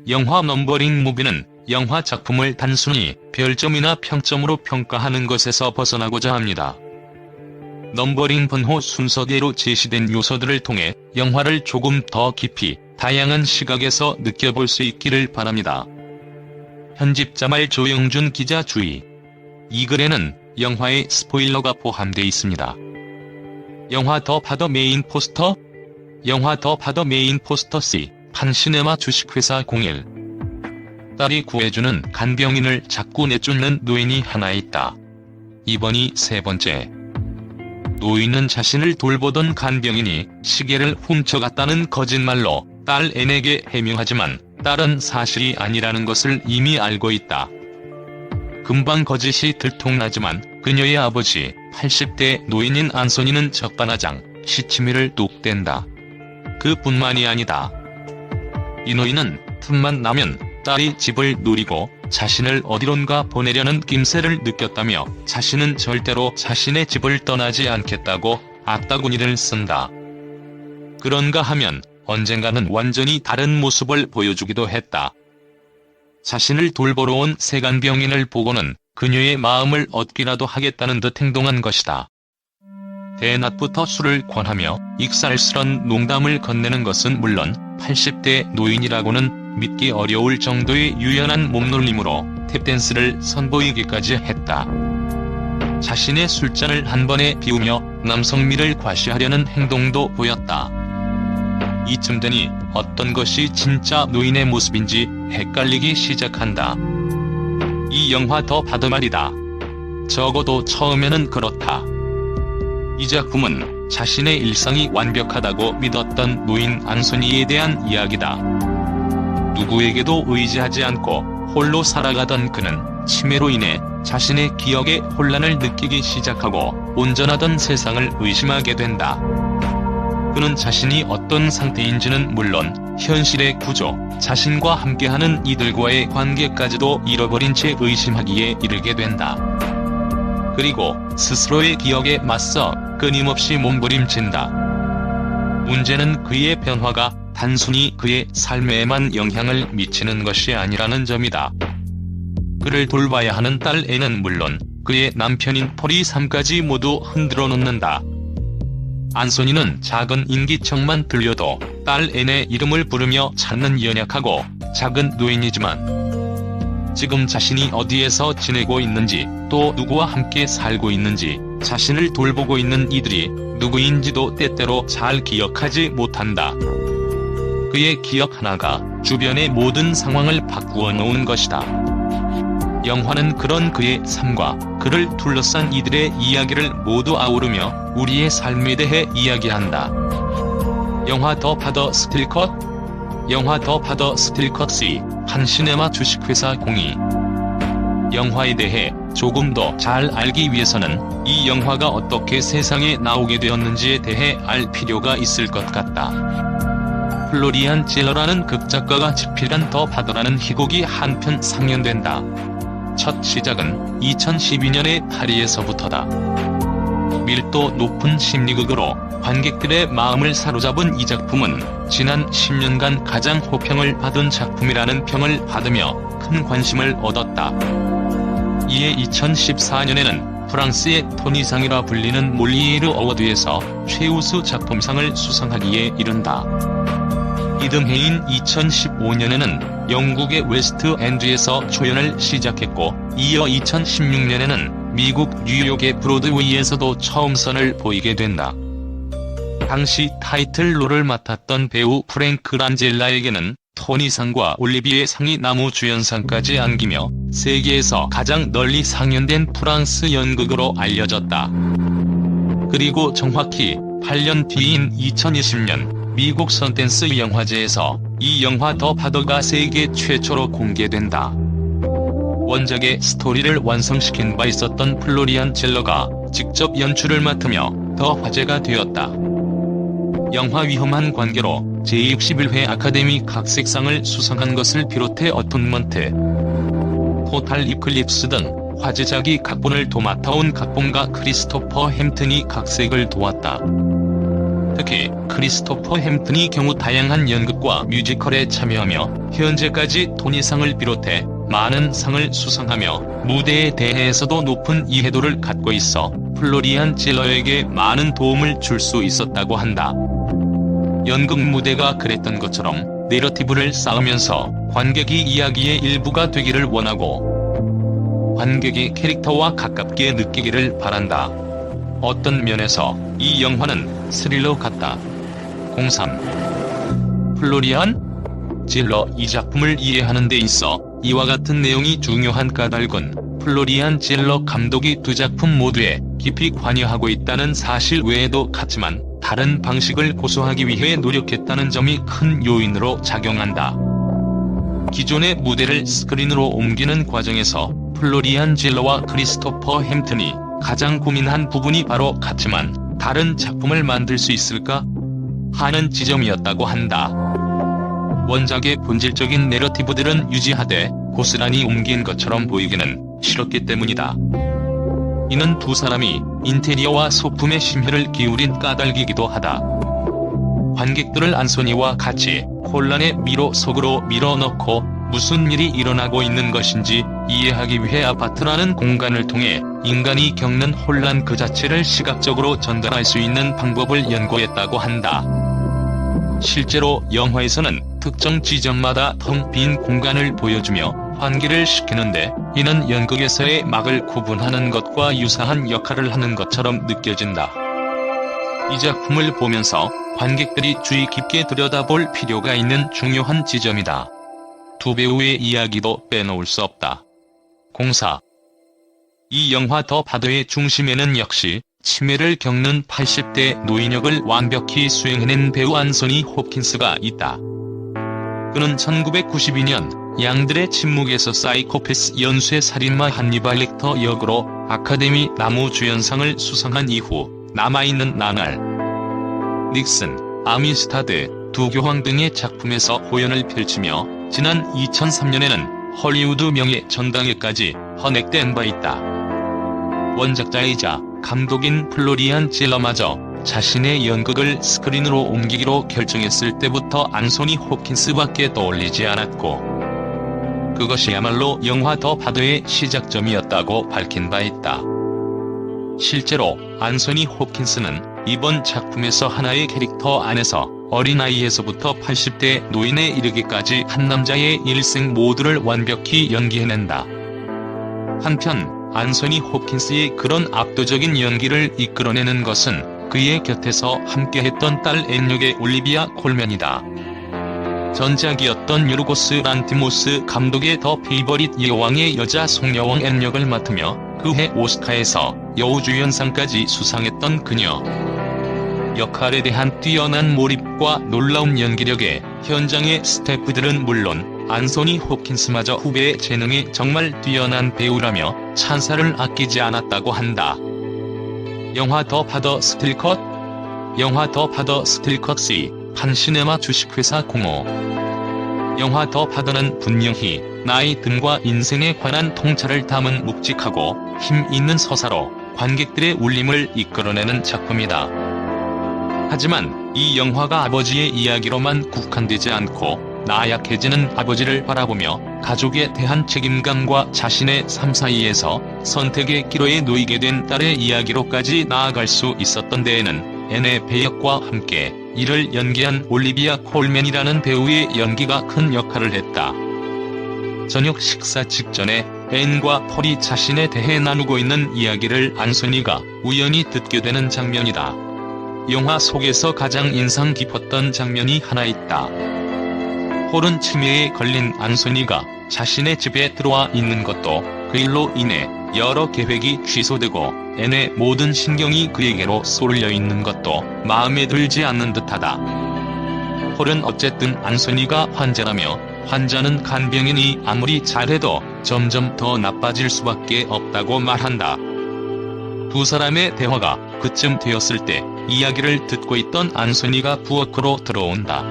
영화 넘버링 무비는 영화 작품을 단순히 별점이나 평점으로 평가하는 것에서 벗어나고자 합니다. 넘버링 번호 순서대로 제시된 요소들을 통해 영화를 조금 더 깊이 다양한 시각에서 느껴볼 수 있기를 바랍니다. 편집자말 조영준 기자 주의. 이 글에는 영화의 스포일러가 포함되어 있습니다. 영화 더 파더 메인 포스터? 영화 더 파더 메인 포스터 C. 판시네마 주식회사 01. 딸이 구해주는 간병인을 자꾸 내쫓는 노인이 하나 있다. 이번이 세 번째. 노인은 자신을 돌보던 간병인이 시계를 훔쳐갔다는 거짓말로 딸 앤에게 해명하지만 딸은 사실이 아니라는 것을 이미 알고 있다. 금방 거짓이 들통나지만 그녀의 아버지 80대 노인인 안소니는 적반하장 시치미를 뚝 뗀다. 그뿐만이 아니다. 이 노인은 틈만 나면 딸이 집을 노리고 자신을 어디론가 보내려는 낌새를 느꼈다며 자신은 절대로 자신의 집을 떠나지 않겠다고 악다구니를 쓴다. 그런가 하면 언젠가는 완전히 다른 모습을 보여주기도 했다. 자신을 돌보러 온 세간병인을 보고는 그녀의 마음을 얻기라도 하겠다는 듯 행동한 것이다. 대낮부터 술을 권하며 익살스런 농담을 건네는 것은 물론 80대 노인이라고는 믿기 어려울 정도의 유연한 몸놀림으로 탭댄스를 선보이기까지 했다. 자신의 술잔을 한 번에 비우며 남성미를 과시하려는 행동도 보였다. 이쯤 되니 어떤 것이 진짜 노인의 모습인지 헷갈리기 시작한다. 이 영화 더 파더 말이다. 적어도 처음에는 그렇다. 이 작품은 자신의 일상이 완벽하다고 믿었던 노인 안소니에 대한 이야기다. 누구에게도 의지하지 않고 홀로 살아가던 그는 치매로 인해 자신의 기억에 혼란을 느끼기 시작하고 온전하던 세상을 의심하게 된다. 그는 자신이 어떤 상태인지는 물론 현실의 구조, 자신과 함께하는 이들과의 관계까지도 잃어버린 채 의심하기에 이르게 된다. 그리고 스스로의 기억에 맞서 끊임없이 몸부림친다. 문제는 그의 변화가 단순히 그의 삶에만 영향을 미치는 것이 아니라는 점이다. 그를 돌봐야 하는 딸 앤은 물론 그의 남편인 폴이 삶까지 모두 흔들어 놓는다. 안소니는 작은 인기척만 들려도 딸 앤의 이름을 부르며 찾는 연약하고 작은 노인이지만 지금 자신이 어디에서 지내고 있는지 또 누구와 함께 살고 있는지 자신을 돌보고 있는 이들이 누구인지도 때때로 잘 기억하지 못한다. 그의 기억 하나가 주변의 모든 상황을 바꾸어 놓은 것이다. 영화는 그런 그의 삶과 그를 둘러싼 이들의 이야기를 모두 아우르며 우리의 삶에 대해 이야기한다. 영화 더 파더 스틸컷? 영화 더 파더 스틸컷 C. 판시네마 주식회사 02. 영화에 대해 조금 더 잘 알기 위해서는 이 영화가 어떻게 세상에 나오게 되었는지에 대해 알 필요가 있을 것 같다. 플로리안 젤러라는 극작가가 집필한 더 파더라는 희곡이 한편 상연된다. 첫 시작은 2012년의 파리에서부터다. 밀도 높은 심리극으로 관객들의 마음을 사로잡은 이 작품은 지난 10년간 가장 호평을 받은 작품이라는 평을 받으며 큰 관심을 얻었다. 이에 2014년에는 프랑스의 토니상이라 불리는 몰리에르 어워드에서 최우수 작품상을 수상하기에 이른다. 이듬해인 2015년에는 영국의 웨스트 엔드에서 초연을 시작했고 이어 2016년에는 미국 뉴욕의 브로드웨이에서도 처음 선을 보이게 된다. 당시 타이틀롤을 맡았던 배우 프랭크 란젤라에게는 토니상과 올리비에 상이 나무주연상까지 안기며 세계에서 가장 널리 상연된 프랑스 연극으로 알려졌다. 그리고 정확히 8년 뒤인 2020년 미국 선댄스 영화제에서 이 영화 더 파더가 세계 최초로 공개된다. 원작의 스토리를 완성시킨 바 있었던 플로리안 젤러가 직접 연출을 맡으며 더 화제가 되었다. 영화 위험한 관계로 제61회 아카데미 각색상을 수상한 것을 비롯해 어톤먼트, 토탈 이클립스 등 화제작이 각본을 도맡아온 각본가 크리스토퍼 햄튼이 각색을 도왔다. 특히 크리스토퍼 햄튼이 경우 다양한 연극과 뮤지컬에 참여하며 현재까지 토니상을 비롯해 많은 상을 수상하며 무대에 대해서도 높은 이해도를 갖고 있어 플로리안 질러에게 많은 도움을 줄 수 있었다고 한다. 연극 무대가 그랬던 것처럼 내러티브를 쌓으면서 관객이 이야기의 일부가 되기를 원하고 관객이 캐릭터와 가깝게 느끼기를 바란다. 어떤 면에서 이 영화는 스릴러 같다. 03. 플로리안 질러 이 작품을 이해하는 데 있어 이와 같은 내용이 중요한 까닭은 플로리안 질러 감독이 두 작품 모두에 깊이 관여하고 있다는 사실 외에도 같지만 다른 방식을 고수하기 위해 노력했다는 점이 큰 요인으로 작용한다. 기존의 무대를 스크린으로 옮기는 과정에서 플로리안 질러와 크리스토퍼 햄튼이 가장 고민한 부분이 바로 같지만 다른 작품을 만들 수 있을까 하는 지점이었다고 한다. 원작의 본질적인 내러티브들은 유지하되 고스란히 옮긴 것처럼 보이기는 싫었기 때문이다. 이는 두 사람이 인테리어와 소품에 심혈을 기울인 까닭이기도 하다. 관객들을 안소니와 같이 혼란의 미로 속으로 밀어넣고 무슨 일이 일어나고 있는 것인지 이해하기 위해 아파트라는 공간을 통해 인간이 겪는 혼란 그 자체를 시각적으로 전달할 수 있는 방법을 연구했다고 한다. 실제로 영화에서는 특정 지점마다 텅 빈 공간을 보여주며 환기를 시키는데 이는 연극에서의 막을 구분하는 것과 유사한 역할을 하는 것처럼 느껴진다. 이 작품을 보면서 관객들이 주의 깊게 들여다볼 필요가 있는 중요한 지점이다. 두 배우의 이야기도 빼놓을 수 없다. 04. 이 영화 더 바더의 중심에는 역시 치매를 겪는 80대 노인 역을 완벽히 수행해낸 배우 안소니 홉킨스가 있다. 그는 1992년 양들의 침묵에서 사이코패스 연쇄 살인마 한니발 렉터 역으로 아카데미 나무주연상을 수상한 이후 남아있는 나날, 닉슨, 아미스타드, 두 교황 등의 작품에서 호연을 펼치며 지난 2003년에는 헐리우드 명예 전당에까지 헌액된 바 있다. 원작자이자 감독인 플로리안 질러마저 자신의 연극을 스크린으로 옮기기로 결정했을 때부터 안소니 홉킨스밖에 떠올리지 않았고 그것이야말로 영화 더 바더의 시작점이었다고 밝힌 바 있다. 실제로 안소니 홉킨스는 이번 작품에서 하나의 캐릭터 안에서 어린아이에서부터 80대 노인에 이르기까지 한 남자의 일생 모두를 완벽히 연기해낸다. 한편 안소니 홉킨스의 그런 압도적인 연기를 이끌어내는 것은 그의 곁에서 함께했던 딸 앤 역의 올리비아 콜맨이다. 전작이었던 요르고스 란티모스 감독의 더 페이버릿 여왕의 여자 송여왕 앤 역을 맡으며 그해 오스카에서 여우주연상까지 수상했던 그녀. 역할에 대한 뛰어난 몰입과 놀라운 연기력에 현장의 스태프들은 물론 안소니 홉킨스마저 후배의 재능이 정말 뛰어난 배우라며 찬사를 아끼지 않았다고 한다. 영화 더 바더 스틸컷? 영화 더 바더 스틸컷이 판시네마 주식회사 공호. 영화 더 바더는 분명히 나이 듦과 인생에 관한 통찰을 담은 묵직하고 힘 있는 서사로 관객들의 울림을 이끌어내는 작품이다. 하지만 이 영화가 아버지의 이야기로만 국한되지 않고 나약해지는 아버지를 바라보며 가족에 대한 책임감과 자신의 삶 사이에서 선택의 기로에 놓이게 된 딸의 이야기로까지 나아갈 수 있었던 데에는 앤의 배역과 함께 이를 연기한 올리비아 콜맨이라는 배우의 연기가 큰 역할을 했다. 저녁 식사 직전에 앤과 폴이 자신에 대해 나누고 있는 이야기를 안소니가 우연히 듣게 되는 장면이다. 영화 속에서 가장 인상 깊었던 장면이 하나 있다. 폴은 치매에 걸린 안소니가 자신의 집에 들어와 있는 것도 그 일로 인해 여러 계획이 취소되고 앤의 모든 신경이 그에게로 쏠려 있는 것도 마음에 들지 않는 듯하다. 폴은 어쨌든 안소니가 환자라며 환자는 간병이니 아무리 잘해도 점점 더 나빠질 수밖에 없다고 말한다. 두 사람의 대화가 그쯤 되었을 때 이야기를 듣고 있던 안소니가 부엌으로 들어온다.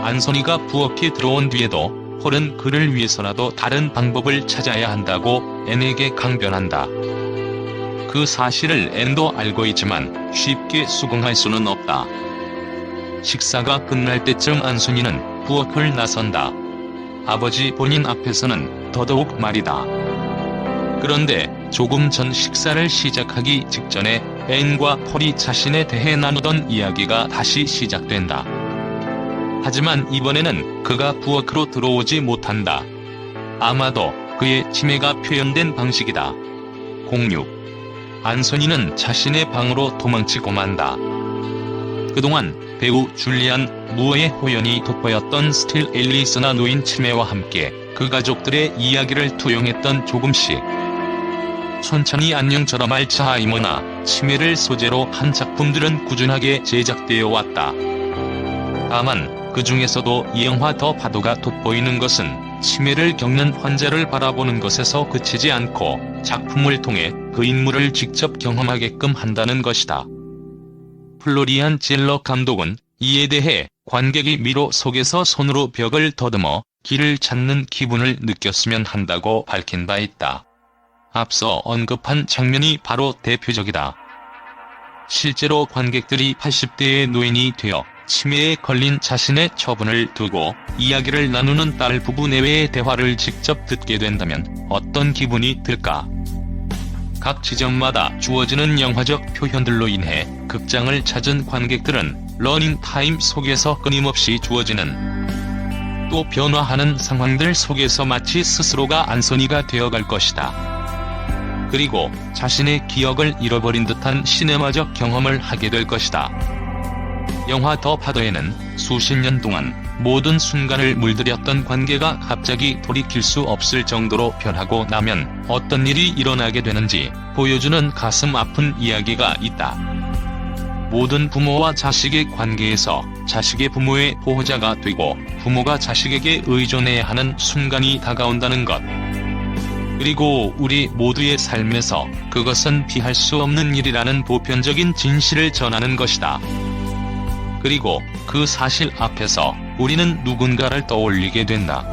안소니가 부엌에 들어온 뒤에도 폴은 그를 위해서라도 다른 방법을 찾아야 한다고 앤에게 강변한다. 그 사실을 앤도 알고 있지만 쉽게 수긍할 수는 없다. 식사가 끝날 때쯤 안순이는 부엌을 나선다. 아버지 본인 앞에서는 더더욱 말이다. 그런데 조금 전 식사를 시작하기 직전에 앤과 폴이 자신에 대해 나누던 이야기가 다시 시작된다. 하지만 이번에는 그가 부엌으로 들어오지 못한다. 아마도 그의 치매가 표현된 방식이다. 06. 안선이는 자신의 방으로 도망치고 만다. 그동안 배우 줄리안 무어의 호연이 돋보였던 스틸 앨리스나 노인 치매와 함께 그 가족들의 이야기를 투영했던 조금씩 천천히 안녕처럼 알츠하이머나 치매를 소재로 한 작품들은 꾸준하게 제작되어 왔다. 다만 그 중에서도 이 영화 더 파도가 돋보이는 것은 치매를 겪는 환자를 바라보는 것에서 그치지 않고 작품을 통해 그 인물을 직접 경험하게끔 한다는 것이다. 플로리안 젤러 감독은 이에 대해 관객이 미로 속에서 손으로 벽을 더듬어 길을 찾는 기분을 느꼈으면 한다고 밝힌 바 있다. 앞서 언급한 장면이 바로 대표적이다. 실제로 관객들이 80대의 노인이 되어 치매에 걸린 자신의 처분을 두고 이야기를 나누는 딸 부부 내외의 대화를 직접 듣게 된다면 어떤 기분이 들까? 각 지점마다 주어지는 영화적 표현들로 인해 극장을 찾은 관객들은 러닝타임 속에서 끊임없이 주어지는 또 변화하는 상황들 속에서 마치 스스로가 안선이가 되어갈 것이다. 그리고 자신의 기억을 잃어버린 듯한 시네마적 경험을 하게 될 것이다. 영화 더 파도에는 수십 년 동안 모든 순간을 물들였던 관계가 갑자기 돌이킬 수 없을 정도로 변하고 나면 어떤 일이 일어나게 되는지 보여주는 가슴 아픈 이야기가 있다. 모든 부모와 자식의 관계에서 자식의 부모의 보호자가 되고 부모가 자식에게 의존해야 하는 순간이 다가온다는 것. 그리고 우리 모두의 삶에서 그것은 피할 수 없는 일이라는 보편적인 진실을 전하는 것이다. 그리고 그 사실 앞에서 우리는 누군가를 떠올리게 된다.